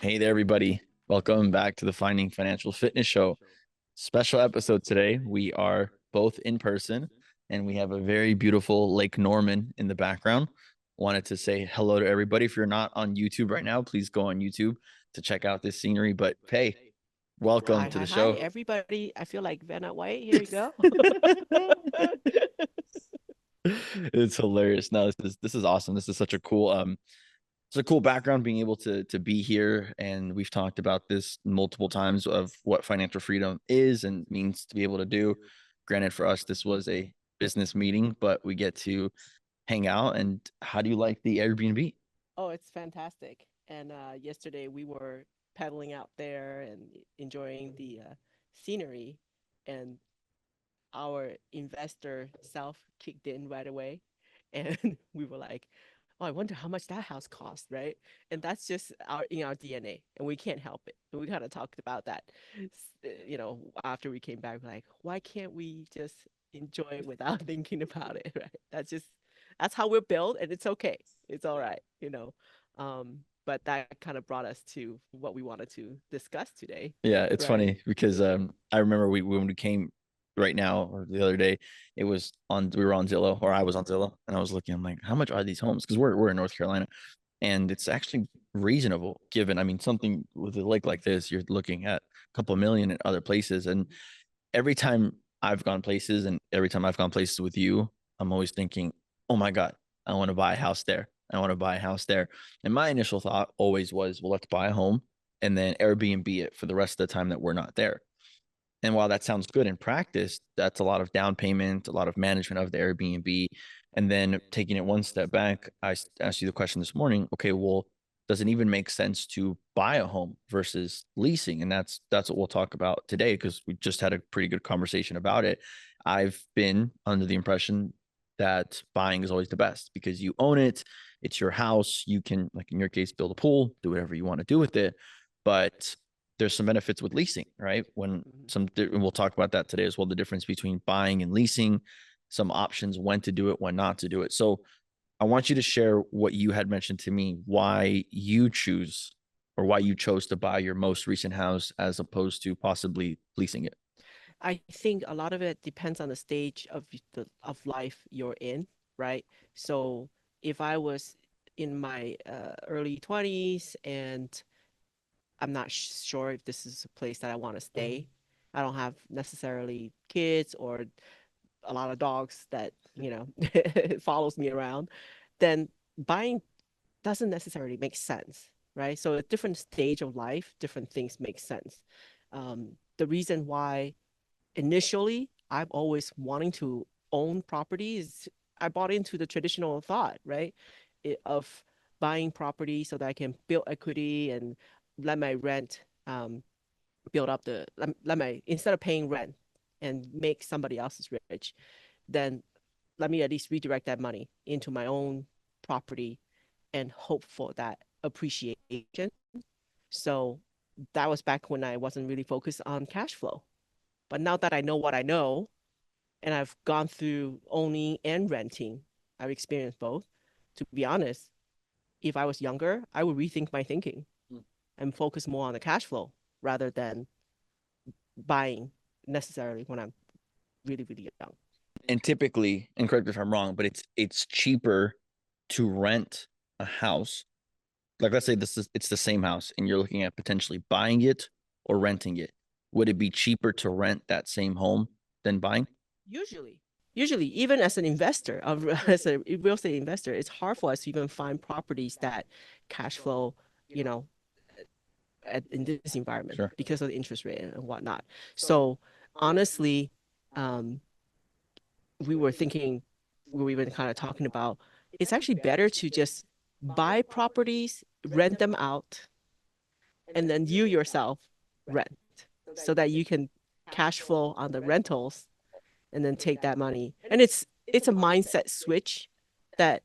Hey there, everybody. Welcome back to the Finding Financial Fitness Show. Special episode today. We are both in person and we have a very beautiful Lake Norman in the background. Wanted to say hello to everybody. If you're not on YouTube right now, please go on YouTube to check out this scenery. But hey, welcome Hi, to hi, the hi, show. everybody. I feel like Vanna White. Here we go. It's hilarious. No, this is awesome. This is such a cool it's a cool background being able to be here, and we've talked about this multiple times of what financial freedom is and means to be able to do. Granted, for us this was a business meeting, but we get to hang out. And how do you like the Airbnb? Oh, it's fantastic. And yesterday we were pedaling out there and enjoying the scenery, and our investor self kicked in right away. And we were like, oh, I wonder how much that house cost, right? And that's just our DNA, and we can't help it. And we kind of talked about that, after we came back, like, why can't we just enjoy it without thinking about it, right? That's how we're built, and it's okay. It's all right. But that kind of brought us to what we wanted to discuss today, Yeah, it's right? funny because I remember we when we came right now or the other day, it was on we were on Zillow, or I was on Zillow, and I was looking, I'm like, how much are these homes? Because we're in North Carolina, and it's actually reasonable given, I mean, something with a lake like this, you're looking at a couple of million in other places. And every time I've gone places, and every time I've gone places with you, I'm always thinking, oh my God, I want to buy a house there. I want to buy a house there. And my initial thought always was, well, let's buy a home and then Airbnb it for the rest of the time that we're not there. And while that sounds good in practice, that's a lot of down payment, a lot of management of the Airbnb. And then taking it one step back, I asked you the question this morning, okay, well, does it even make sense to buy a home versus leasing? And that's what we'll talk about today, because we just had a pretty good conversation about it. I've been under the impression that buying is always the best because you own it, it's your house, you can, like in your case, build a pool, do whatever you want to do with it. But there's some benefits with leasing, right? When Mhm. some, and we'll talk about that today as well, the difference between buying and leasing, some options, when to do it, when not to do it. So I want you to share what you had mentioned to me, why you choose or why you chose to buy your most recent house as opposed to possibly leasing it. I think a lot of it depends on the stage of life you're in, right? So if I was in my early 20s and I'm not sure if this is a place that I want to stay, I don't have necessarily kids or a lot of dogs that, follows me around, then buying doesn't necessarily make sense, right? So a different stage of life, different things make sense. The reason why initially I'm always wanting to own properties. I bought into the traditional thought, right? Of buying property so that I can build equity and let my rent build up let my instead of paying rent and make somebody else's rich, then let me at least redirect that money into my own property and hope for that appreciation. So that was back when I wasn't really focused on cash flow. But now that I know what I know, and I've gone through owning and renting, I've experienced both. To be honest, if I was younger, I would rethink my thinking and focus more on the cash flow rather than buying necessarily when I'm really, really young. And typically, and correct me if I'm wrong, but it's cheaper to rent a house. Like, let's say it's the same house and you're looking at potentially buying it or renting it. Would it be cheaper to rent that same home than buying? Usually, usually, even as an investor, as a real estate investor, it's hard for us to even find properties that cash flow, you know, in this environment Sure. because of the interest rate and whatnot. So honestly, um, we were thinking, we were even kind of talking about, it's actually better to just buy properties, rent them out, and then you yourself rent so that you can cash flow on the rentals and then take that money. And it's a mindset switch that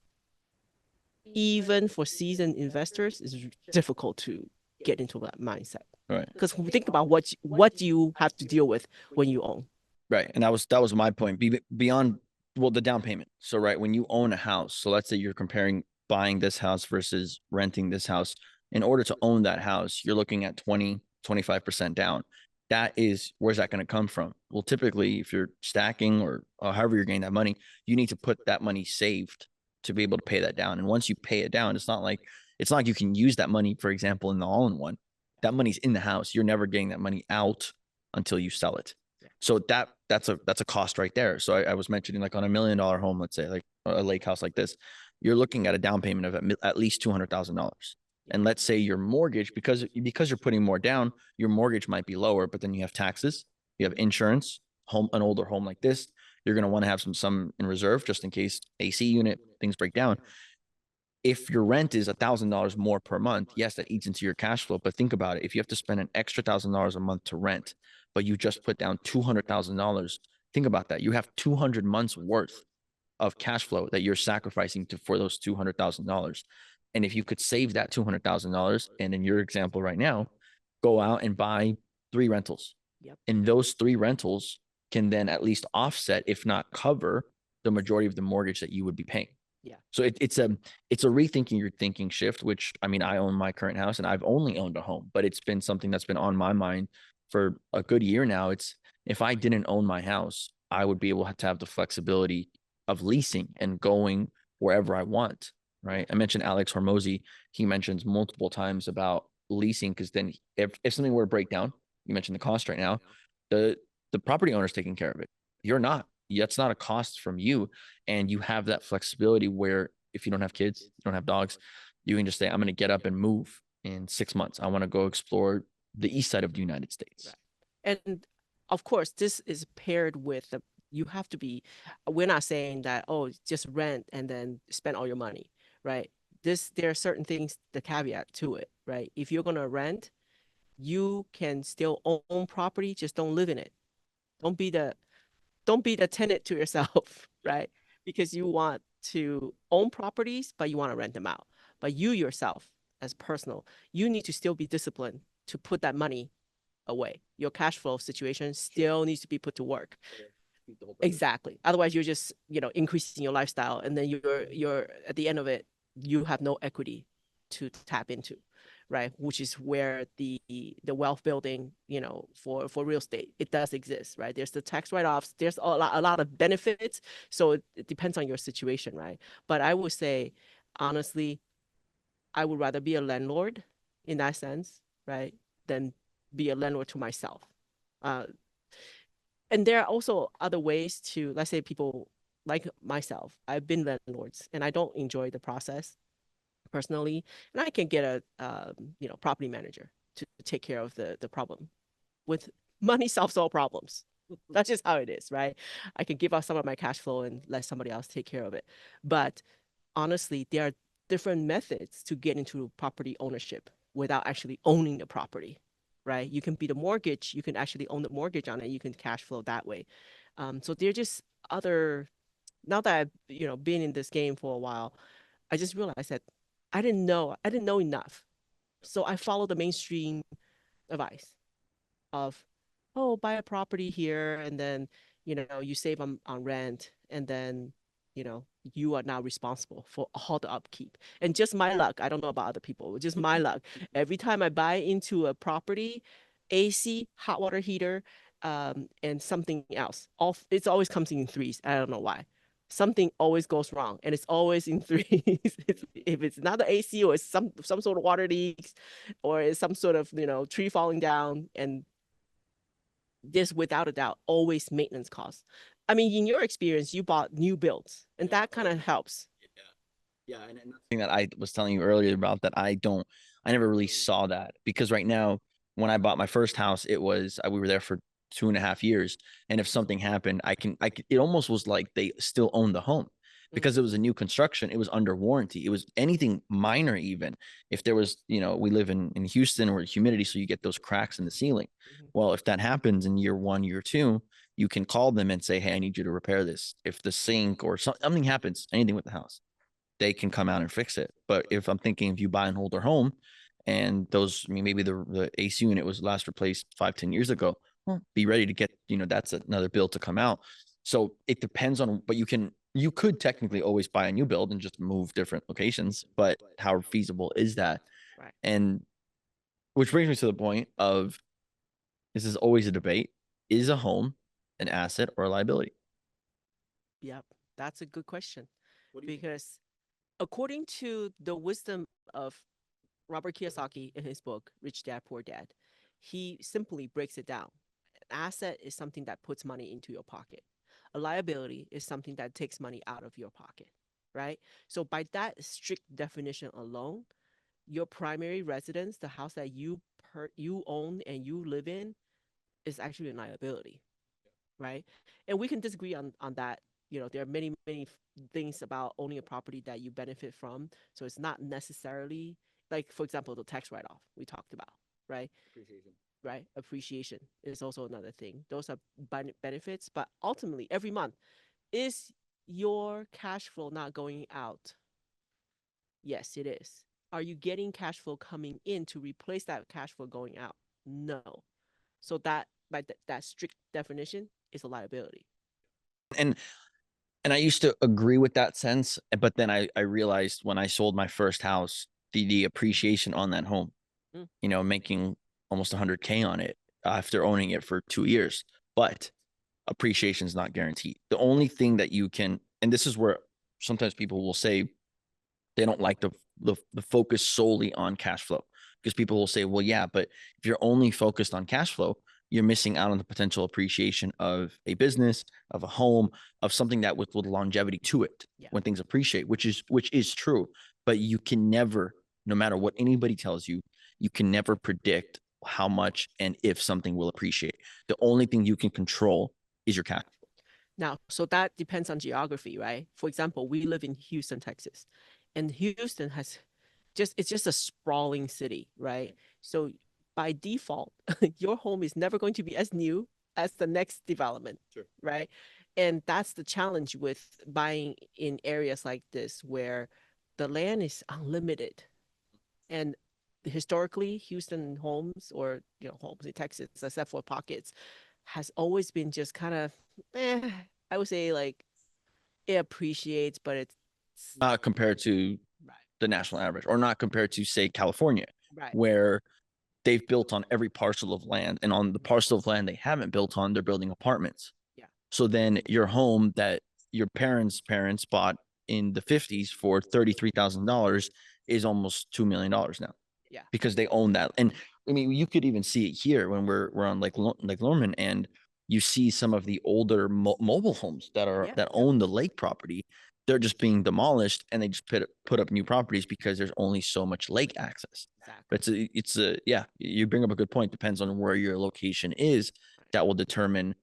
even for seasoned investors is difficult to get into that mindset. All right. Because think about what you have to deal with when you own. Right. And that was my point. Beyond, well, the down payment. So right, when you own a house, so let's say you're comparing buying this house versus renting this house, In order to own that house, you're looking at 20, 25% down. That is, where's that going to come from? Well, typically, if you're stacking or however you're getting that money, you need to put that money saved to be able to pay that down. And once you pay it down, it's not like you can use that money, for example, in the all-in-one. That money's in the house. You're never getting that money out until you sell it. So that's a cost right there. So I was mentioning, like, on $1 million home, let's say, like a lake house like this, you're looking at a down payment of at least $200,000. And let's say your mortgage, because you're putting more down, your mortgage might be lower, but then you have taxes, you have insurance, an older home like this, you're going to want to have some in reserve just in case AC unit things break down. If your rent is $1,000 more per month, yes, that eats into your cash flow. But think about it. If you have to spend an extra $1,000 a month to rent, but you just put down $200,000, think about that. You have 200 months worth of cash flow that you're sacrificing for those $200,000. And if you could save that $200,000, and in your example right now, go out and buy 3 rentals. Yep. And those 3 rentals can then at least offset, if not cover, the majority of the mortgage that you would be paying. Yeah. So it's a rethinking your thinking shift, which, I mean, I own my current house and I've only owned a home, but it's been something that's been on my mind for a good year now. It's, if I didn't own my house, I would be able to have the flexibility of leasing and going wherever I want. Right. I mentioned Alex Hormozy. He mentions multiple times about leasing, because then if something were to break down, you mentioned the cost right now, the property owner's taking care of it. You're not. That's not a cost from you. And you have that flexibility where if you don't have kids, you don't have dogs, you can just say, I'm going to get up and move in 6 months. I want to go explore the east side of the United States. Right. And of course, this is paired with you have to be, we're not saying that, oh, just rent and then spend all your money, right? There are certain things, the caveat to it, right? If you're going to rent, you can still own property, just don't live in it. Don't be the tenant to yourself, right? Because you want to own properties, but you want to rent them out. But you yourself, as personal, you need to still be disciplined to put that money away. Your cash flow situation still needs to be put to work. Exactly. Otherwise, you're just, increasing your lifestyle, and then you're at the end of it, you have no equity to tap into, right? Which is where the wealth building, for real estate, it does exist, right? There's the tax write-offs, there's a lot of benefits. So it depends on your situation, right? But I would say, honestly, I would rather be a landlord in that sense, right, than be a landlord to myself. And there are also other ways to, let's say, people like myself, I've been landlords and I don't enjoy the process personally, and I can get a property manager to take care of the problem. With money solves all problems. That's just how it is, right? I can give out some of my cash flow and let somebody else take care of it. But honestly, there are different methods to get into property ownership without actually owning the property, right? You can be the mortgage, you can actually own the mortgage on it, you can cash flow that way. So they're just other, now that I've been in this game for a while, I just realized that I didn't know enough. So I followed the mainstream advice of, oh, buy a property here, and then you save on rent, and then you are now responsible for all the upkeep. And just my luck, I don't know about other people, just my luck. Every time I buy into a property, AC, hot water heater, and something else, it's always comes in threes. I don't know why. Something always goes wrong, and it's always in threes. If it's not the AC, or it's some sort of water leaks, or it's some sort of tree falling down, and this, without a doubt, always maintenance costs. I mean, in your experience, you bought new builds, and that kind of helps. Yeah, and the thing that I was telling you earlier about that, I never really saw that, because right now, when I bought my first house, we were there for 2.5 years, and if something happened, it almost was like they still owned the home, because it was a new construction, it was under warranty, it was anything minor, even if there was, we live in Houston, where humidity, so you get those cracks in the ceiling. Well, if that happens in year 1, year 2, you can call them and say, hey, I need you to repair this. If the sink or something happens, anything with the house, they can come out and fix it. But if I'm thinking, if you buy an older home and maybe the AC unit was last replaced 5-10 years ago, well, be ready to get, that's another bill to come out. So it depends on, but you could technically always buy a new build and just move different locations, but how feasible is that? Right. And which brings me to the point of this is always a debate. Is a home an asset or a liability? Yep. That's a good question. Because according to the wisdom of Robert Kiyosaki in his book, Rich Dad, Poor Dad, he simply breaks it down. An asset is something that puts money into your pocket. A liability is something that takes money out of your pocket, right? So by that strict definition alone, your primary residence, the house that you own and you live in, is actually a liability, right? And we can disagree on that. You know, there are many things about owning a property that you benefit from. So it's not necessarily like, for example, the tax write off we talked about, right? Appreciation. Right. Appreciation is also another thing. Those are benefits, but ultimately, every month, is your cash flow not going out? Yes, it is. Are you getting cash flow coming in to replace that cash flow going out? No. So that by that strict definition is a liability. And and I used to agree with that sense, but then I realized when I sold my first house, the appreciation on that home, Mm, making almost 100K on it after owning it for 2 years. But appreciation is not guaranteed. The only thing that you can, and this is where sometimes people will say they don't like the focus solely on cash flow, because people will say, well, yeah, but if you're only focused on cash flow, you're missing out on the potential appreciation of a business, of a home, of something that with longevity to it yeah. when things appreciate, which is true. But you can never, no matter what anybody tells you, you can never predict how much and if something will appreciate. The only thing you can control is your cash. Now, so that depends on geography, right? For example, we live in Houston, Texas, and Houston has it's just a sprawling city, right? So by default, your home is never going to be as new as the next development, Sure. right? And that's the challenge with buying in areas like this where the land is unlimited. And historically, Houston homes or homes in Texas, except for pockets, has always been just kind of I would say like it appreciates, but it's Not compared to right, the national average, or not compared to, say, California, right, where they've built on every parcel of land, and on the parcel of land they haven't built on, they're building apartments. yeah, So then your home that your parents bought in the 50s for $33,000 is almost $2 million now, yeah, because they own that. And I mean, you could even see it here when we're on Lake Lorman, and you see some of the older mobile homes yeah, that yep, own the lake property. They're just being demolished, and they just put up new properties because there's only so much lake access. exactly. But it's a yeah. You bring up a good point. Depends on where your location is. That will determine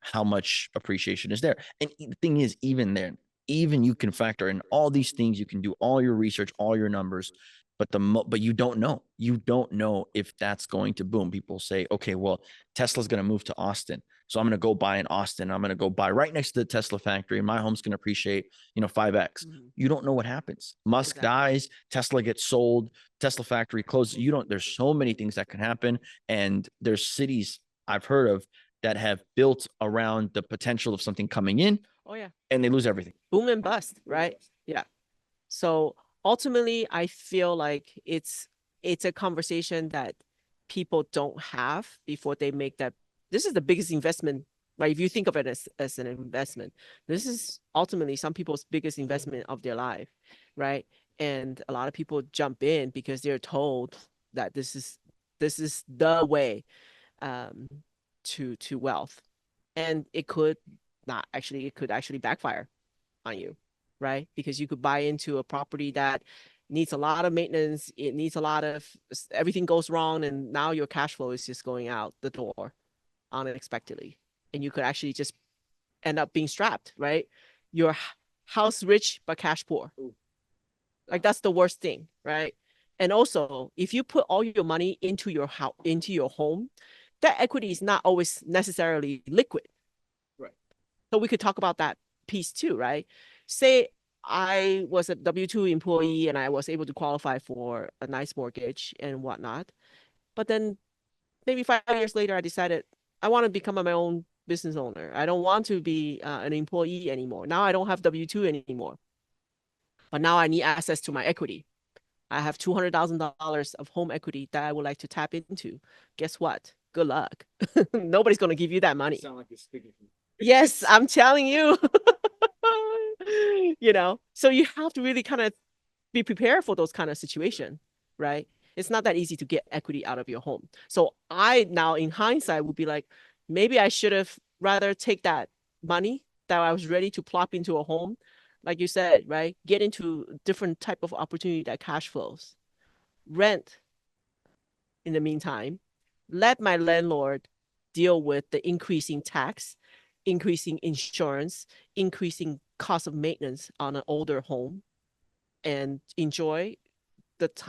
how much appreciation is there. And the thing is, even then, even you can factor in all these things. You can do all your research, all your numbers, but but you don't know. You don't know if that's going to boom. People say, okay, well, Tesla's going to move to Austin, so I'm going to go buy in Austin. I'm going to go buy right next to the Tesla factory, and my home's going to appreciate 5x. Mhm. You don't know what happens. Musk Exactly. dies, Tesla gets sold, Tesla factory closes. You don't. There's so many things that can happen, and there's cities I've heard of that have built around the potential of something coming in, Oh yeah, and they lose everything. boom and bust, right? Yeah. So ultimately, I feel like it's a conversation that people don't have before they make that. This is the biggest investment, right? If you think of it as an investment, this is ultimately some people's biggest investment of their life, right? And a lot of people jump in because they're told that this is the way um, to wealth, and it could actually backfire on you, right? Because you could buy into a property that needs a lot of maintenance. It needs a lot of everything goes wrong, and now your cash flow is just going out the door unexpectedly, and you could actually just end up being strapped, right? Your house rich but cash poor. Like that's the worst thing, right? And also, if you put all your money into your house, into your home, that equity is not always necessarily liquid. Right. So we could talk about that piece too, right? Say I was a W-2 employee and I was able to qualify for a nice mortgage and whatnot. But then maybe 5 years later, I decided I want to become my own business owner. I don't want to be an employee anymore. Now I don't have W-2 anymore, but now I need access to my equity. I have $200,000 of home equity that I would like to tap into. Guess what? Good luck. Nobody's going to give you that money. Sound like you're speaking from Yes, I'm telling you. So you have to really kind of be prepared for those kind of situation, right? It's not that easy to get equity out of your home. So I now in hindsight would be like, maybe I should have rather take that money that I was ready to plop into a home, like you said, right? Get into different type of opportunity that cash flows. Rent in the meantime, let my landlord deal with the increasing tax, increasing insurance, increasing cost of maintenance on an older home, and enjoy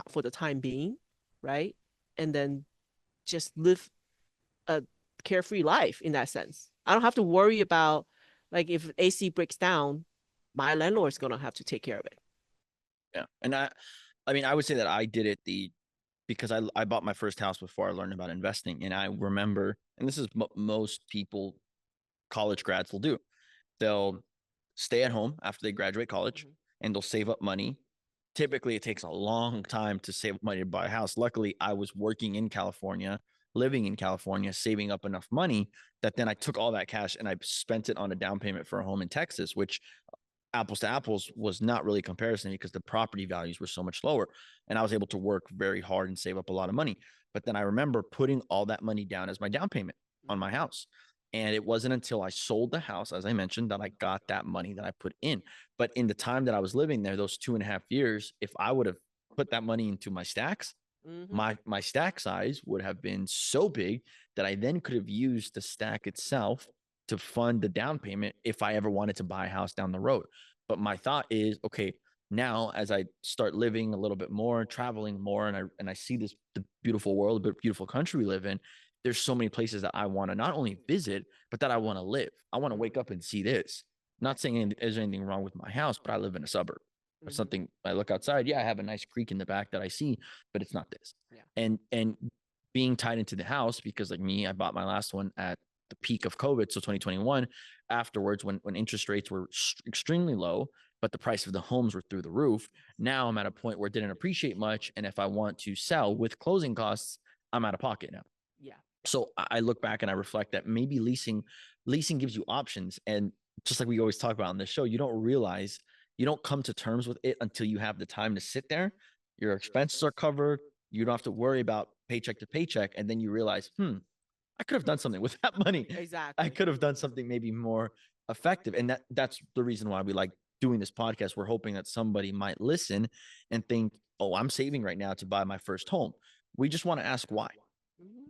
for the time being, right? And then just live a carefree life in that sense. I don't have to worry about like if AC breaks down, my landlord's gonna have to take care of it. Yeah. And I mean, I would say that I did it because I bought my first house before I learned about investing. And I remember, and this is most people, college grads will do. They'll stay at home after they graduate college and they'll save up money. Typically, it takes a long time to save money to buy a house. Luckily, I was working in California, living in California, saving up enough money that then I took all that cash and I spent it on a down payment for a home in Texas, which apples to apples was not really a comparison because the property values were so much lower. And I was able to work very hard and save up a lot of money. But then I remember putting all that money down as my down payment on my house. And it wasn't until I sold the house, as I mentioned, that I got that money that I put in. But in the time that I was living there, those 2.5 years, if I would have put that money into my stacks, my stack size would have been so big that I then could have used the stack itself to fund the down payment if I ever wanted to buy a house down the road. But my thought is, okay, now as I start living a little bit more, traveling more, and I see the beautiful world, the beautiful country we live in, there's so many places that I want to not only visit, but that I want to live. I want to wake up and see this. Not saying there's anything wrong with my house, but I live in a suburb. Or something I look outside, yeah, I have a nice creek in the back that I see, but it's not this. Yeah. And being tied into the house, because like me, I bought my last one at the peak of COVID, so 2021. Afterwards, when interest rates were extremely low, but the price of the homes were through the roof. Now I'm at a point where it didn't appreciate much, and if I want to sell with closing costs, I'm out of pocket now. Yeah. So I look back and I reflect that maybe leasing gives you options. And just like we always talk about on this show, you don't come to terms with it until you have the time to sit there. Your expenses are covered. You don't have to worry about paycheck to paycheck. And then you realize, I could have done something with that money. Exactly. I could have done something maybe more effective. And that's the reason why we like doing this podcast. We're hoping that somebody might listen and think, oh, I'm saving right now to buy my first home. We just want to ask why.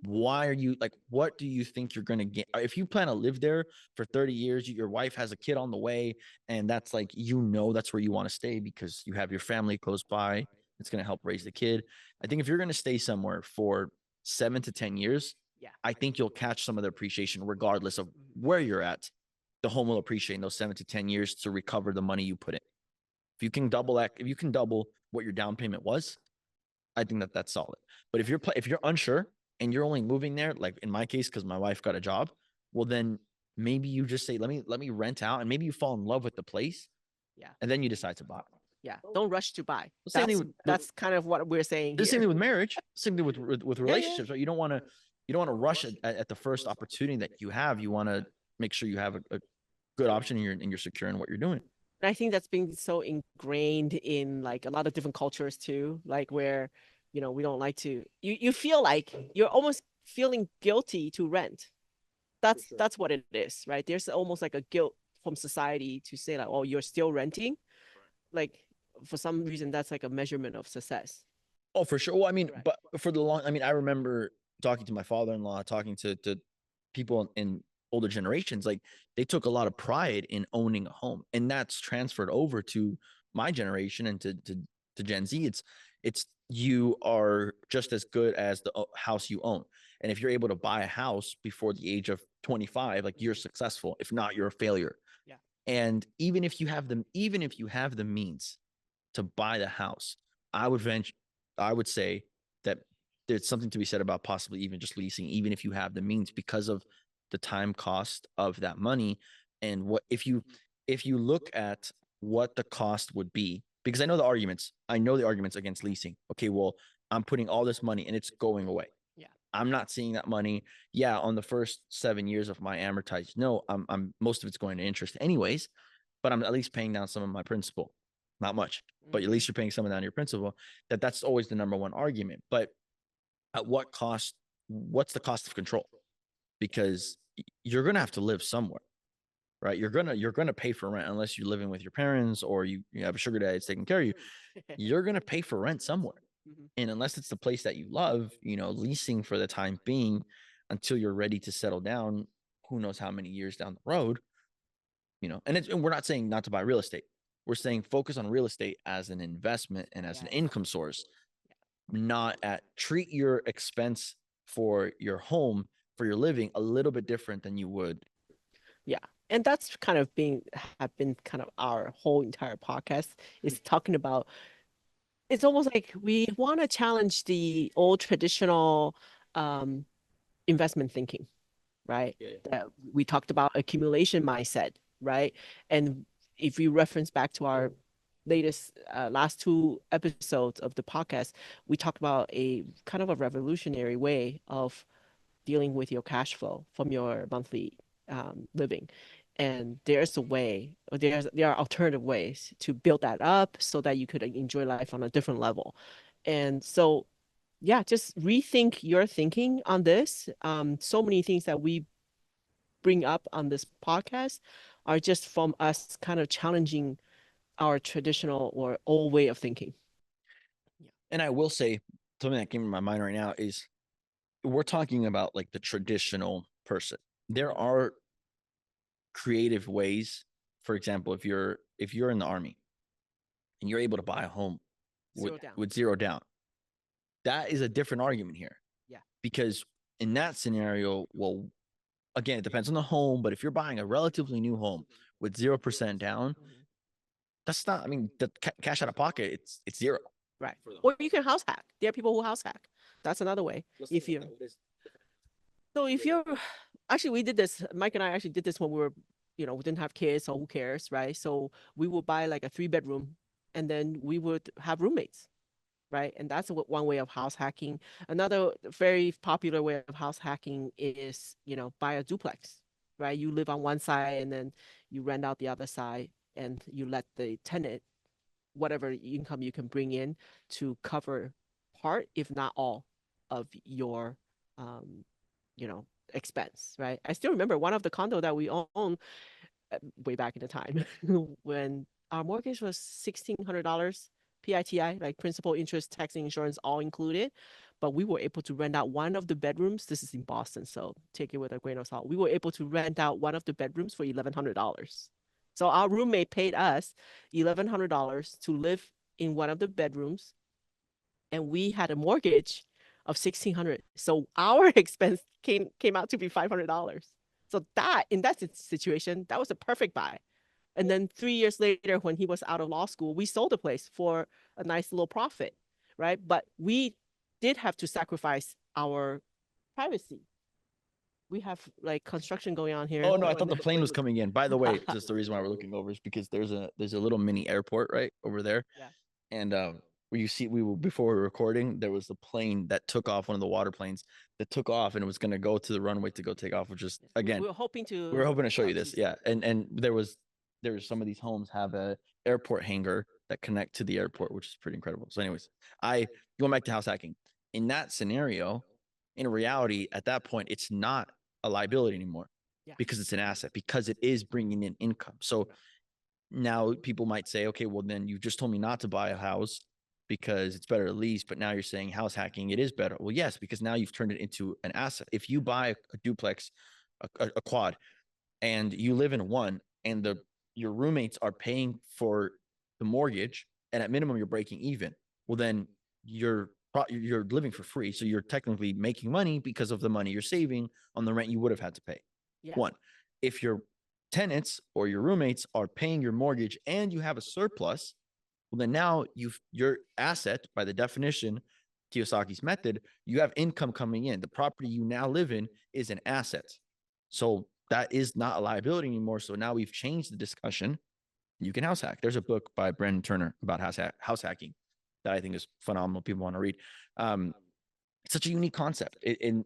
Why are you like, what do you think you're going to get? If you plan to live there for 30 years, your wife has a kid on the way, and that's like, that's where you want to stay because you have your family close by. It's going to help raise the kid. I think if you're going to stay somewhere for 7 to 10 years, Yeah. I think you'll catch some of the appreciation regardless of where you're at. The home will appreciate in those 7 to 10 years to recover the money you put in. If you can double what your down payment was, I think that's solid. But if you're unsure and you're only moving there, like in my case, because my wife got a job, well, then maybe you just say, let me rent out, and maybe you fall in love with the place. Yeah. And then you decide to buy. Yeah. Don't rush to buy. Same thing That's kind of what we're saying the same here. thing with marriage, same thing with relationships, yeah. right? You don't want to rush at the first opportunity that you have. You want to make sure you have a good option and you're secure in what you're doing. And I think that's been so ingrained in like a lot of different cultures too, like where, we don't like to, you feel like you're almost feeling guilty to rent. That's what it is, right? There's almost like a guilt from society to say like, oh, you're still renting. Like for some reason, that's like a measurement of success. Oh, for sure. Well, I mean, Right. but I remember talking to my father-in-law, talking to people in older generations, like they took a lot of pride in owning a home, and that's transferred over to my generation and to Gen Z. It's you are just as good as the house you own. And if you're able to buy a house before the age of 25, like you're successful. If not, you're a failure. Yeah. And even if you have the means to buy the house, I would say that there's something to be said about possibly even just leasing, even if you have the means, because of the time cost of that money. And what if you look at what the cost would be because I know the arguments against leasing. Okay, well, I'm putting all this money and it's going away. Yeah. I'm not seeing that money. Yeah, on the first 7 years of my amortized, no, I'm most of it's going to interest anyways, but I'm at least paying down some of my principal. Not much, but at least you're paying some of down your principal. That's always the number one argument. But at what cost? What's the cost of control? Because you're gonna have to live somewhere, right? You're gonna pay for rent unless you're living with your parents or you have a sugar daddy that's taking care of you. You're gonna pay for rent somewhere. Mhm. And unless it's the place that you love, leasing for the time being until you're ready to settle down, who knows how many years down the road, and we're not saying not to buy real estate. We're saying focus on real estate as an investment and as an Yes. income source, not at treat your expense for your home, for your living a little bit different than you would. Yeah. And that's kind of have been kind of our whole entire podcast is talking about it's almost like we want to challenge the old traditional um, investment thinking, right? Yeah. That we talked about accumulation mindset, right? And if you reference back to our latest last two episodes of the podcast, we talked about a kind of a revolutionary way of dealing with your cash flow from your monthly living. And there's a way, or there are alternative ways to build that up so that you could enjoy life on a different level. And so, yeah, just rethink your thinking on this. So many things that we bring up on this podcast are just from us kind of challenging our traditional or old way of thinking. Yeah. And I will say something that came to my mind right now is we're talking about like the traditional person. There are creative ways. For example, if you're in the army and you're able to buy a home Zero down. with zero down, that is a different argument here. Yeah. Because in that scenario, well, again, it depends on the home, but if you're buying a relatively new home with 0% down, that's not, I mean, the cash out of pocket, it's zero. Right. Or you can house hack. There are people who house hack. That's another way. If you So if you're actually we did this, Mike and I actually did this when we were, we didn't have kids, so who cares, right? So we would buy like a 3 bedroom and then we would have roommates, right? And that's one way of house hacking. Another very popular way of house hacking is, buy a duplex, right? You live on one side and then you rent out the other side and you let the tenant whatever income you can bring in to cover part, if not all, of your um, expense, right? I still remember one of the condo that we owned way back in the time when our mortgage was $1,600 PITI, like principal, interest, tax, and insurance all included. But we were able to rent out one of the bedrooms. This is in Boston, so take it with a grain of salt. We were able to rent out one of the bedrooms for $1,100. So our roommate paid us $1,100 to live in one of the bedrooms, and we had a mortgage of $1,600. So our expense came out to be $500. So that in that situation, that was a perfect buy. And then 3 years later, when he was out of law school, we sold the place for a nice little profit, right? But we did have to sacrifice our privacy. We have like construction going on here. Oh no, I thought the plane was coming in. By the way, just the reason why we're looking over is because there's a little mini airport right over there. Yeah. And where you see before we were recording, there was a plane that took off, one of the water planes that took off and it was gonna go to the runway to go take off, which is again we were hoping to show you this. Yeah. And there's some of these homes have a airport hangar that connect to the airport, which is pretty incredible. So, anyways, going back to house hacking. In that scenario, in reality, at that point, it's not a liability anymore because it's an asset, because it is bringing in income. So now people might say, okay, well, then you just told me not to buy a house because it's better to lease, but now you're saying house hacking, it is better. Well, yes, because now you've turned it into an asset. If you buy a duplex, a quad, and you live in one, and your roommates are paying for the mortgage, and at minimum you're breaking even, well, then you're living for free, so you're technically making money because of the money you're saving on the rent you would have had to pay. One, if your tenants or your roommates are paying your mortgage and you have a surplus, well, then now your asset, by the definition, Kiyosaki's method, you have income coming in. The property you now live in is an asset. So that is not a liability anymore. So now we've changed the discussion you can house hack. There's a book by Brandon Turner about house hacking that I think is phenomenal. People want to read. It's such a unique concept.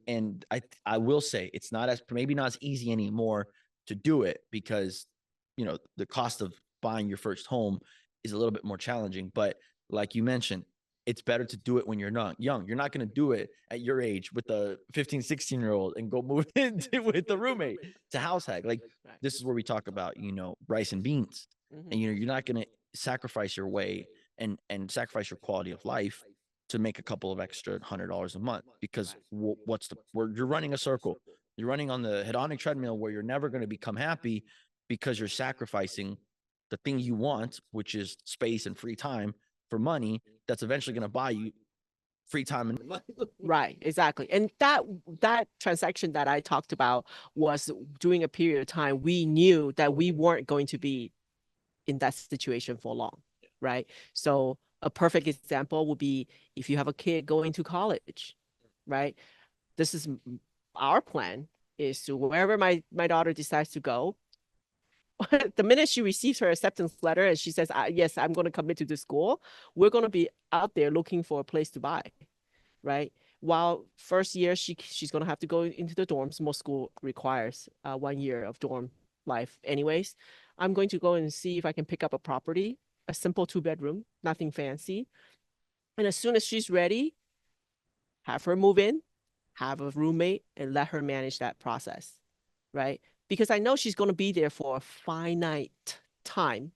And I will say it's not as maybe not as easy anymore to do it because the cost of buying your first home is a little bit more challenging. But like you mentioned, it's better to do it when you're not young. You're not going to do it at your age with a 15, 16-year-old and go move into with the roommate to house hack. Like this is where we talk about, rice and beans. And you're not going to sacrifice your way and sacrifice your quality of life to make a couple of extra $100 a month because you're running a circle. You're running on the hedonic treadmill where you're never going to become happy because you're sacrificing the thing you want, which is space and free time, for money that's eventually going to buy you free time and money. Right, exactly. And that transaction that I talked about was during a period of time we knew that we weren't going to be in that situation for long, right? So a perfect example would be if you have a kid going to college, right? This is our plan is to wherever my daughter decides to go, the minute she receives her acceptance letter and she says, yes, I'm going to commit to this school, we're going to be out there looking for a place to buy, right? While first year, she's going to have to go into the dorms. Most school requires 1 year of dorm life anyways. I'm going to go and see if I can pick up a property, a simple 2-bedroom, nothing fancy. And as soon as she's ready, have her move in, have a roommate, and let her manage that process, right? Because I know she's going to be there for a finite time,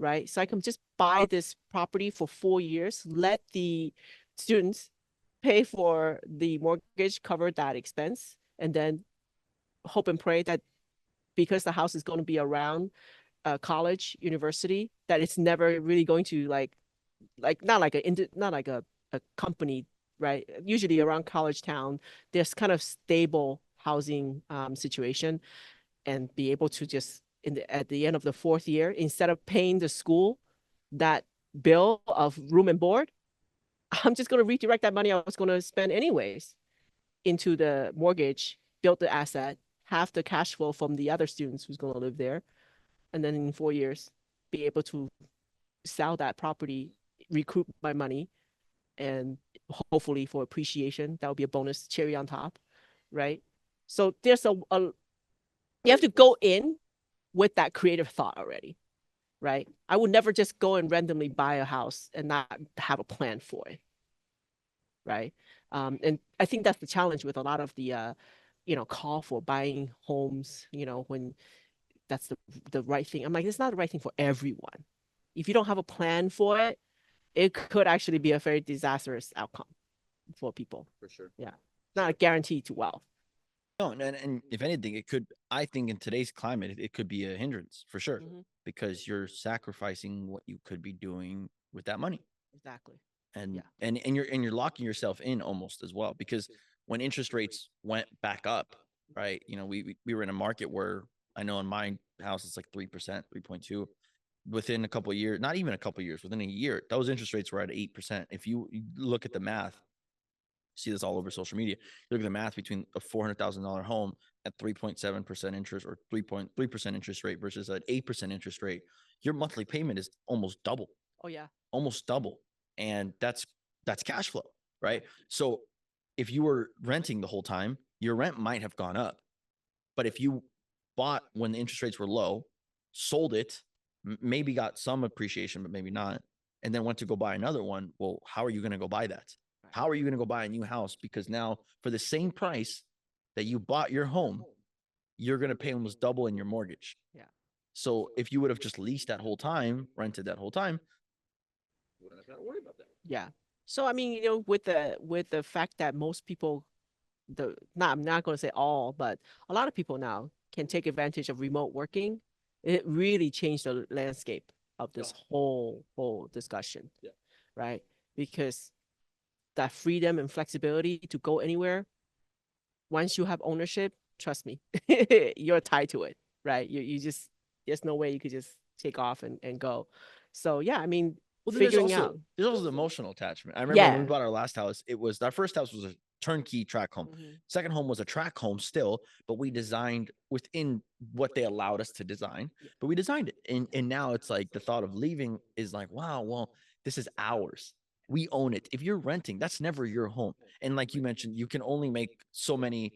right? So I can just buy this property for 4 years, let the students pay for the mortgage, cover that expense, and then hope and pray that because the house is going to be around college, university, that it's never really going to not like a company, right? Usually around college town, there's kind of stable housing situation, and be able to just at the end of the 4th year, instead of paying the school that bill of room and board, I'm just going to redirect that money I was going to spend anyways into the mortgage, build the asset, have the cash flow from the other students who's going to live there, and then in 4 years, be able to sell that property, recoup my money, and hopefully for appreciation, that would be a bonus cherry on top, right? So there's you have to go in with that creative thought already, right? I would never just go and randomly buy a house and not have a plan for it, right? And I think that's the challenge with a lot of the, call for buying homes, when that's the right thing. I'm like, it's not the right thing for everyone. If you don't have a plan for it, it could actually be a very disastrous outcome for people. For sure. Yeah. Not a guarantee to wealth. No, and if anything, I think in today's climate, it could be a hindrance for sure because you're sacrificing what you could be doing with that money. Exactly. And you're locking yourself in almost as well because when interest rates went back up, right? We were in a market where I know in my house it's like 3%, 3.2. Within a couple of years, not even a couple of years, within a year, those interest rates were at 8%. If you look at the math, see this all over social media. You look at the math between a $400,000 home at 3.7% interest or 3.3% interest rate versus an 8% interest rate, your monthly payment is almost double. Oh yeah. Almost double. And that's cash flow, right? So if you were renting the whole time, your rent might have gone up. But if you bought when the interest rates were low, sold it, maybe got some appreciation, but maybe not, and then went to go buy another one, well, how are you going to go buy that? How are you going to go buy a new house? Because now for the same price that you bought your home, you're going to pay almost double in your mortgage. Yeah. So if you would have just leased that whole time, rented that whole time, you wouldn't have to worry about that. Yeah. So I mean, with the fact that most people, I'm not going to say all, but a lot of people now can take advantage of remote working. It really changed the landscape of this whole discussion. Yeah. Right? Because that freedom and flexibility to go anywhere, once you have ownership, trust me, you're tied to it, right? You just, there's no way you could just take off and go. So yeah, I mean, well, figuring there's out. also the emotional attachment. I remember when we bought our last house, our first house was a turnkey track home. Mm-hmm. Second home was a track home still, but we designed within what they allowed us to design, Yeah. but we designed it. And now it's like the thought of leaving is like, wow, well, this is ours. We own it. If you're renting, that's never your home. And like you mentioned, you can only make so many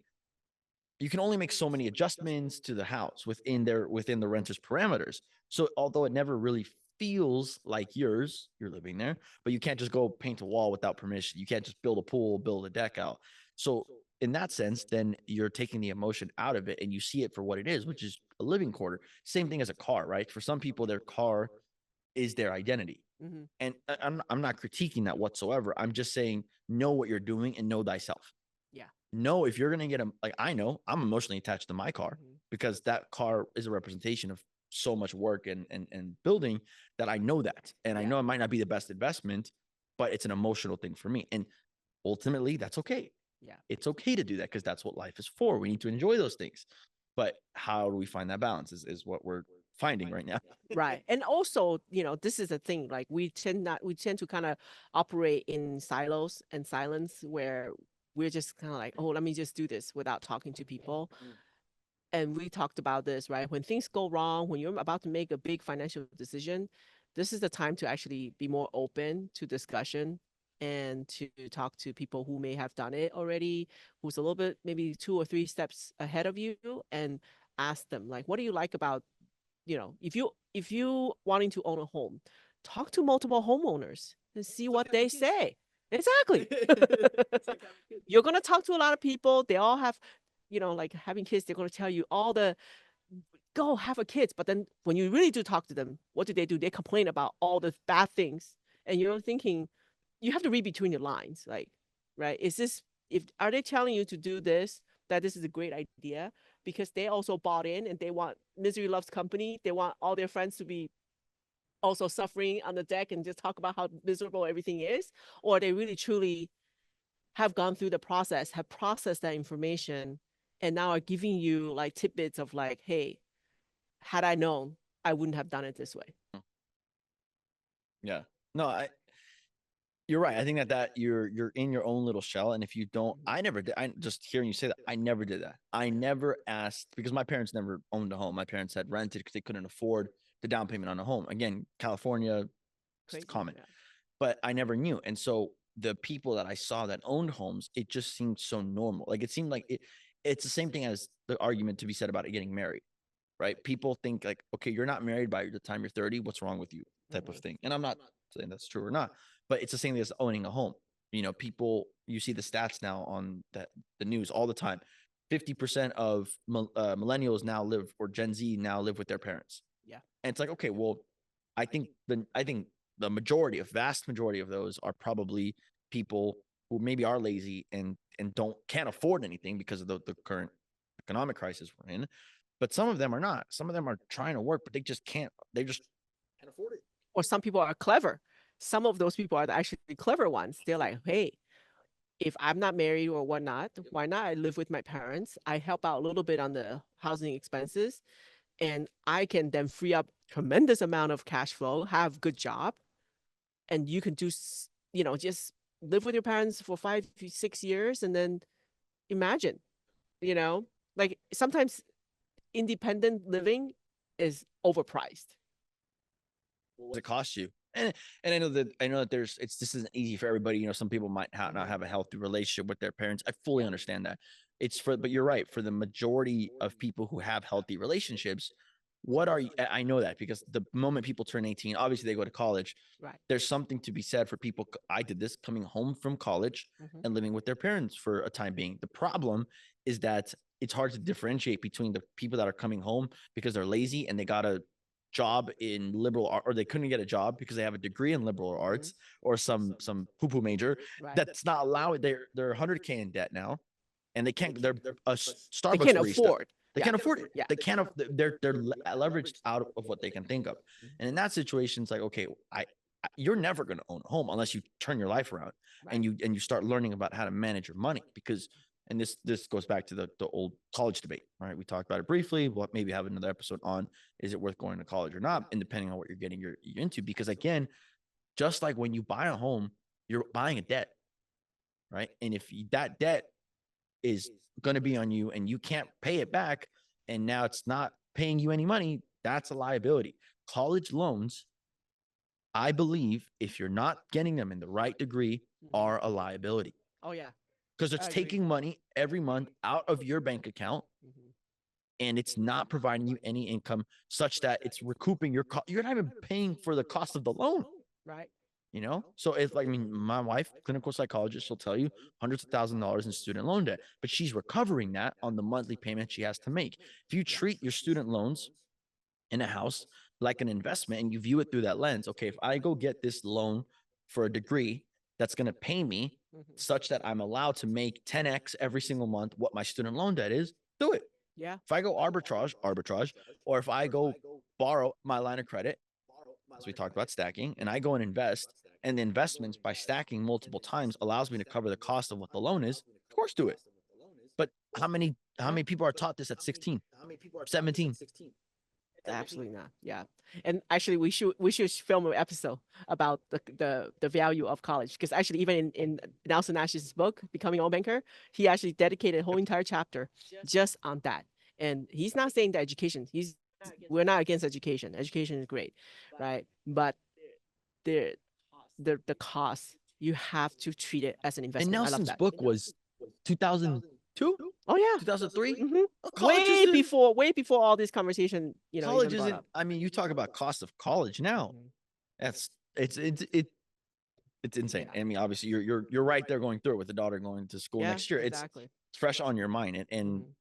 adjustments to the house within the renter's parameters. So although it never really feels like yours, you're living there, but you can't just go paint a wall without permission. You can't just build a pool, build a deck out. So in that sense, then you're taking the emotion out of it and you see it for what it is, which is a living quarter. Same thing as a car, right? For some people, their car is their identity. Mm-hmm. And I'm not critiquing that whatsoever. I'm just saying know what you're doing and know thyself. Yeah. Know if you're gonna get a like I know I'm emotionally attached to my car Mm-hmm. because that car is a representation of so much work and building that I know that. And I Yeah. know it might not be the best investment, but it's an emotional thing for me. And ultimately that's okay. Yeah. It's okay to do that because that's what life is for. We need to enjoy those things. But how do we find that balance is what we're finding right now. Right. And also, this is the thing, like we tend to kind of operate in silos and silence where we're just kind of like, oh, let me just do this without talking to people. And we talked about this, right? When things go wrong, when you're about to make a big financial decision, this is the time to actually be more open to discussion and to talk to people who may have done it already, who's a little bit maybe 2 or 3 steps ahead of you, and ask them like, what do you like about, if you wanting to own a home, talk to multiple homeowners and see what they say. Exactly. You're going to talk to a lot of people. They all have, like having kids, they're going to tell you all the go have a kids. But then when you really do talk to them, what do? They complain about all the bad things. And you're thinking, you have to read between the lines. Like, right? Are they telling you to do this, that this is a great idea? Because they also bought in and they want misery loves company. They want all their friends to be also suffering on the deck and just talk about how miserable everything is. Or they really truly have gone through the process, have processed that information, and now are giving you like tidbits of like, hey, had I known, I wouldn't have done it this way. Yeah. No, you're right. I think that you're in your own little shell, and if you don't, I never did. I just hearing you say that, I never did that. I never asked because my parents never owned a home. My parents had rented because they couldn't afford the down payment on a home. Again, California, it's Crazy. common, Yeah. but I never knew. And so the people that I saw that owned homes, it just seemed so normal. Like it seemed like it's the same thing as the argument to be said about it getting married, right? People think like, okay, you're not married by the time you're 30. What's wrong with you? Type of thing. And I'm not saying that's true or not, but it's the same thing as owning a home. People, you see the stats now on the news all the time. 50% of millennials now live, or Gen Z now live with their parents. Yeah. And it's like, okay, well, I think the vast majority of those are probably people who maybe are lazy and can't afford anything because of the current economic crisis we're in. But some of them are not. Some of them are trying to work, but they just can't. They just can't afford it. Or some people are clever. Some of those people are actually clever ones. They're like, hey, if I'm not married or whatnot, why not? I live with my parents. I help out a little bit on the housing expenses, and I can then free up tremendous amount of cash flow, have good job, and you can do, just live with your parents for 5, 6 years, and then imagine, you know, like sometimes independent living is overpriced. What does it cost you? And I know that this isn't easy for everybody. Some people might not have a healthy relationship with their parents. I fully understand that. But you're right. For the majority of people who have healthy relationships, what are you? I know that because the moment people turn 18, obviously they go to college. Right. There's something to be said for people. I did this coming home from college and living with their parents for a time being. The problem is that it's hard to differentiate between the people that are coming home because they're lazy and they got a job in liberal art, or they couldn't get a job because they have a degree in liberal arts or some poo-poo major Right. that's not allowed. They're 100K in debt now, and they can't. They're a They Starbucks can't barista. afford. They Yeah. can't afford it. Yeah. They can't. They're leveraged out of what they can think of. And in that situation, it's like, okay, you're never going to own a home unless you turn your life around Right. and you start learning about how to manage your money. Because, and this goes back to the old college debate. All right, we talked about it briefly. We'll maybe have another episode on, is it worth going to college or not, and depending on what you're getting you're into. Because again, just like when you buy a home, you're buying a debt. right? And if that debt is going to be on you and you can't pay it back, and now it's not paying you any money, that's a liability. College loans, I believe, if you're not getting them in the right degree, are a liability Oh yeah, because it's I agree. taking money every month out of your bank account Mhm. and it's not providing you any income such that it's recouping your you're not even paying for the cost of the loan. Right. So if like, I mean, my wife, clinical psychologist, will tell you hundreds of $1,000s in student loan debt, but she's recovering that on the monthly payment she has to make. If you treat your student loans in a house like an investment and you view it through that lens, okay, if I go get this loan for a degree that's going to pay me Mhm. such that I'm allowed to make 10x every single month what my student loan debt is, do it. Yeah. If I go arbitrage, or if I go borrow my line of credit, as we talked about stacking, and I go and invest, and the investments by stacking multiple times allows me to cover the cost of what the loan is, of course do it. But how many people are taught this at 16, 17? Absolutely not. Yeah. And actually we should film an episode about the value of college. Because actually even in Nelson Nash's book, Becoming a Banker, he actually dedicated a whole entire chapter just on that. And he's not saying that education, we're not against education. Education is great, right? But the the cost, you have to treat it as an And investment. I love Nelson's that. book was 2002, Oh yeah. 2003. Hmm. College isn't Way before all this conversation, even college brought isn't. up. I mean, you talk about cost of college now. Mhm. That's it's insane. Yeah. I mean, obviously you're right there going through it with the daughter going to school Yeah, next year. It's exactly. fresh on your mind. And Mhm.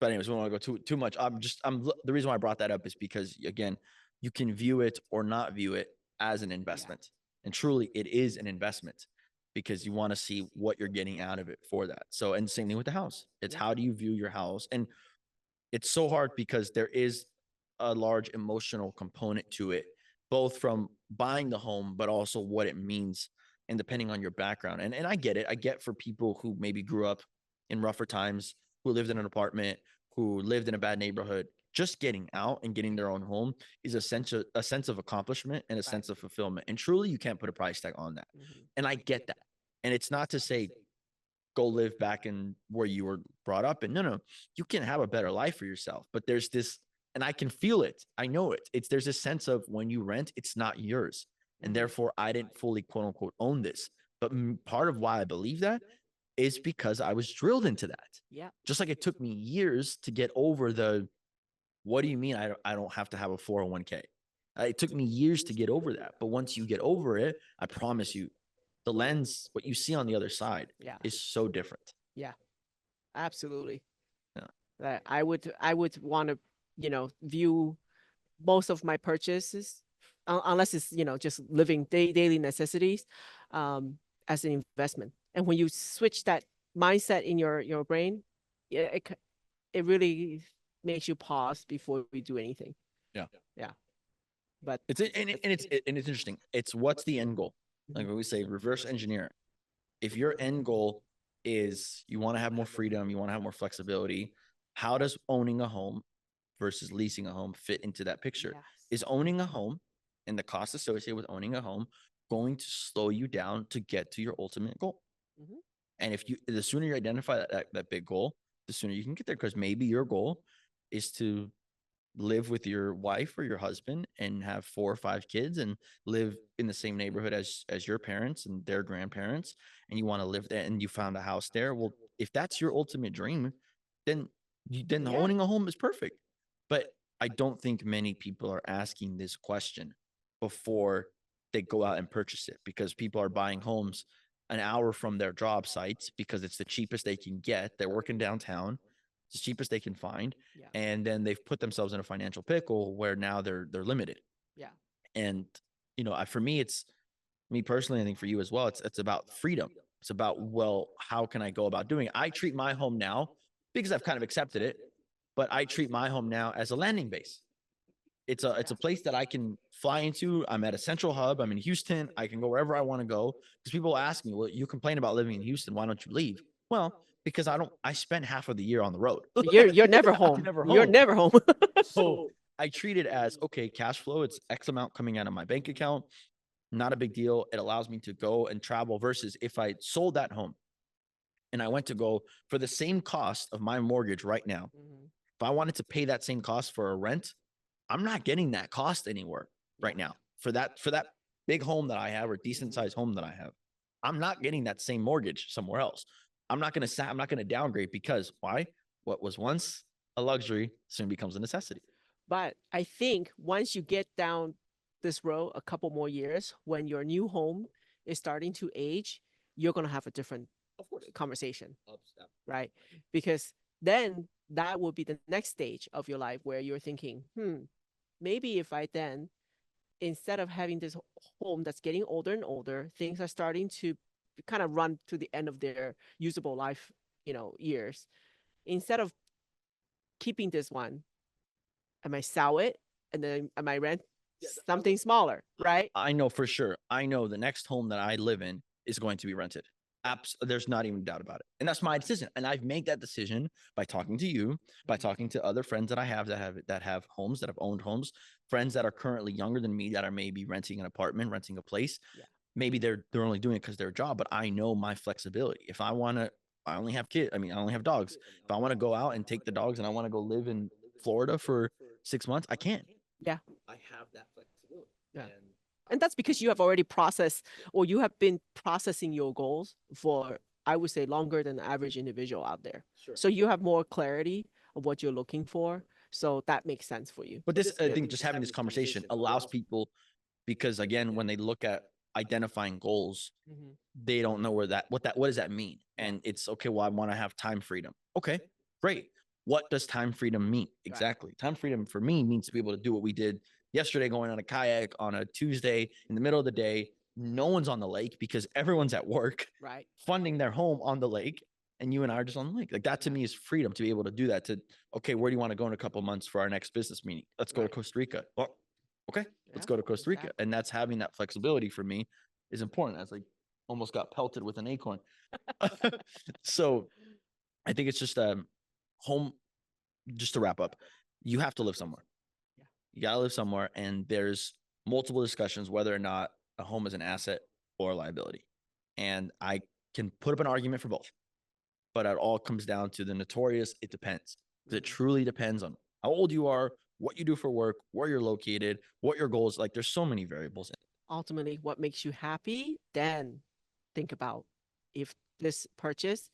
but anyways, we don't want to go too much. I'm the reason why I brought that up is because again, you can view it or not view it as an investment. And truly it is an investment because you want to see what you're getting out of it for that. So, and same thing with the house. It's Yeah. how do you view your house? And it's so hard because there is a large emotional component to it, both from buying the home, but also what it means and depending on your background. And I get it. I get for people who maybe grew up in rougher times, who lived in an apartment, who lived in a bad neighborhood, just getting out and getting their own home is a sense of accomplishment and a Right. sense of fulfillment. And truly you can't put a price tag on that. Mhm. And I get that. And it's not to say go live back in where you were brought up and no, you can have a better life for yourself, but there's this, and I can feel it, I know it, there's a sense of when you rent it's not yours, and Mhm. therefore I didn't fully quote unquote own this. But part of why I believe that is because I was drilled into that. Yeah. Just like it took me years to get over the, what do you mean I don't have to have a 401k? It took me years to get over that, but once you get over it, I promise you the lens, what you see on the other side Yeah. is so different. Yeah. Absolutely. Yeah. That I would want to, view most of my purchases, unless it's, just living daily necessities, um, as an investment. And when you switch that mindset in your brain, yeah, it really makes you pause before we do anything. Yeah. Yeah. But And it's interesting. It's what's the end goal? Like when we say reverse engineer, if your end goal is you want to have more freedom, you want to have more flexibility, how does owning a home versus leasing a home fit into that picture? yes. Is owning a home and the cost associated with owning a home going to slow you down to get to your ultimate goal? Mhm. And if you, the sooner you identify that big goal, the sooner you can get there. Because maybe your goal is to live with your wife or your husband and have 4 or 5 kids and live in the same neighborhood as your parents and their grandparents, and you want to live there and you found a house there. Well, if that's your ultimate dream, then then Yeah. owning a home is perfect. But I don't think many people are asking this question before they go out and purchase it, because people are buying homes an hour from their job sites because it's the cheapest they can get. They're working downtown, it's the cheapest they can find, Yeah. and then they've put themselves in a financial pickle where now they're limited. Yeah. And for me, it's me personally, I think for you as well, it's about freedom. It's about, well, how can I go about doing it? I treat my home now, because I've kind of accepted it, but I treat my home now as a landing base. It's a place that I can fly into. I'm at a central hub. I'm in Houston. I can go wherever I want to go. Because people ask me, well, you complain about living in Houston. Why don't you leave? Well, because I spend half of the year on the road. You're never I'm home. never You're home. never home. So I treat it as, okay, cash flow. It's X amount coming out of my bank account. Not a big deal. It allows me to go and travel versus if I sold that home and I went to go for the same cost of my mortgage right now. Mm-hmm. If I wanted to pay that same cost for a rent, I'm not getting that cost anywhere Yeah. right now for that big home that I have or decent sized home that I have. I'm not getting that same mortgage somewhere else. I'm not gonna downgrade because why? What was once a luxury soon becomes a necessity. But I think once you get down this road a couple more years, when your new home is starting to age, you're gonna have a different conversation, right? Because then that will be the next stage of your life where you're thinking, maybe if I then, instead of having this home that's getting older and older, things are starting to kind of run to the end of their usable life, years. Instead of keeping this one, I might sell it and then I might rent something smaller, right? I know for sure. I know the next home that I live in is going to be rented. There's not even a doubt about it. And that's my decision. And I've made that decision by talking to you, by talking to other friends that I have that have homes, that have owned homes, friends that are currently younger than me that are maybe renting an apartment, renting a place. Yeah. Maybe they're only doing it because they're a job, but I know my flexibility. If I want to, I only have kids. I mean, I only have dogs. If I want to go out and take the dogs and I want to go live in Florida for 6 months, I can. Yeah. I have that flexibility. Yeah. And that's because you have already processed, or you have been processing your goals for, I would say, longer than the average individual out there. Sure. So you have more clarity of what you're looking for. So that makes sense for you. But this, I think, just having this conversation allows people, because again, when they look at identifying goals, Mhm. they don't know what does that mean? And it's okay. Well, I want to have time freedom. Okay, great. What does time freedom mean? Exactly. Time freedom for me means to be able to do what we did yesterday, going on a kayak on a Tuesday in the middle of the day. No one's on the lake because everyone's at work, Right. funding their home on the lake. And you and I are just on the lake. Like that to me is freedom to be able to do that. To, okay, where do you want to go in a couple of months for our next business meeting? Let's go to Costa Rica. Well, okay, let's go to Costa Rica. And that's having that flexibility for me is important. As like almost got pelted with an acorn. So I think it's just home. Just to wrap up, you have to live somewhere. Yeah. You got to live somewhere, and there's multiple discussions whether or not a home is an asset or a liability. And I can put up an argument for both, but it all comes down to the notorious it depends. It truly depends on how old you are, what you do for work, where you're located, what your goals. Like there's so many variables. Ultimately, what makes you happy, then think about if this purchase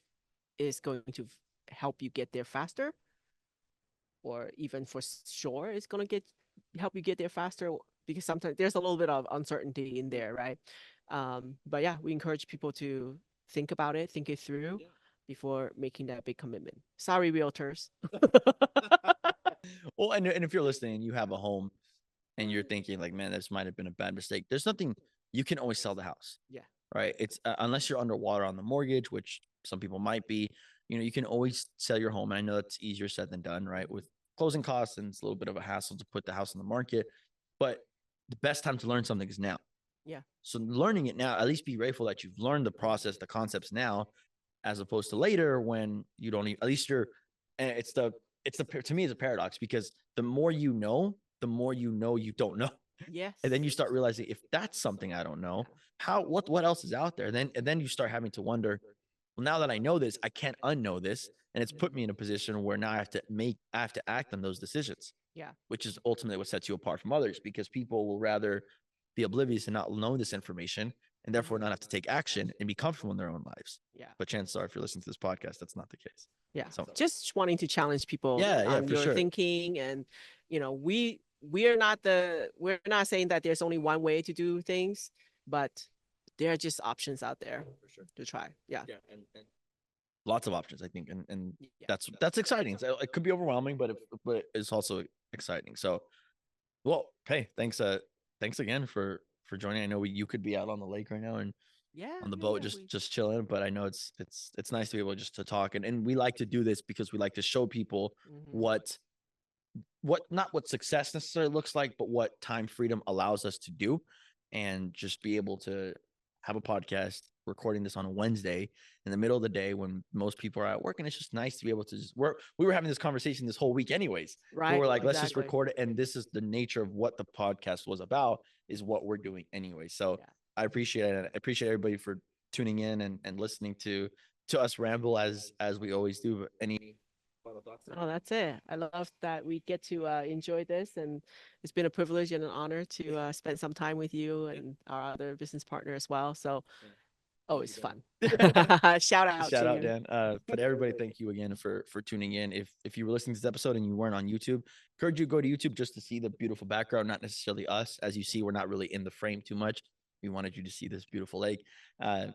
is going to help you get there faster, or even for sure it's going to help you get there faster, because sometimes there's a little bit of uncertainty in there, right? But yeah, we encourage people to think about it, think it through before making that big commitment. Sorry, realtors. Well, and if you're listening and you have a home and you're thinking like, man, this might have been a bad mistake, there's nothing, you can always sell the house. Yeah. Right. It's unless you're underwater on the mortgage, which some people might be, you can always sell your home. And I know it's easier said than done, right? With closing costs, and it's a little bit of a hassle to put the house on the market. But the best time to learn something is now. Yeah. So learning it now, at least be grateful that you've learned the process, the concepts now, as opposed to later when you don't even, at least you're, and to me, it's a paradox because the more you know you don't know. Yes. And then you start realizing if that's something I don't know, what else is out there? And then you start having to wonder, well, now that I know this, I can't unknow this. And it's put me in a position where now I have to act on those decisions. Yeah. Which is ultimately what sets you apart from others, because people will rather be oblivious and not know this information and therefore not have to take action and be comfortable in their own lives. Yeah. But chances are, if you're listening to this podcast, that's not the case. Yeah. So just wanting to challenge people yeah, on for your sure. thinking. And we're not saying that there's only one way to do things, but there are just options out there to try. Yeah. And lots of options, I think, and Yeah. that's exciting. So it could be overwhelming, but it's also exciting. So, well, hey, thanks again for joining. I know you could be out on the lake right now and Yeah. on the boat, just chilling, but I know it's nice to be able just to talk, and we like to do this because we like to show people what not what success necessarily looks like, but what time freedom allows us to do, and just be able to have a podcast recording this on a Wednesday in the middle of the day when most people are at work. And it's just nice to be able to we were having this conversation this whole week anyways. Right. But we're like, let's just record it. And this is the nature of what the podcast was about, is what we're doing anyway. So I appreciate it. I appreciate everybody for tuning in and listening to to us ramble as we always do. But any final thoughts there? Oh, that's it. I love that we get to enjoy this, and it's been a privilege and an honor to spend some time with you and our other business partner as well. So Yeah. Thank you, always Dan. fun. Shout out Shout to out, you. Dan. But everybody, thank you again for tuning in. If you were listening to this episode and you weren't on YouTube, encourage you to go to YouTube just to see the beautiful background, not necessarily us. As you see, we're not really in the frame too much. We wanted you to see this beautiful lake.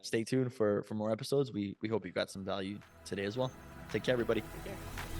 Stay tuned for more episodes. We hope you got some value today as well. Take care, everybody. Take care.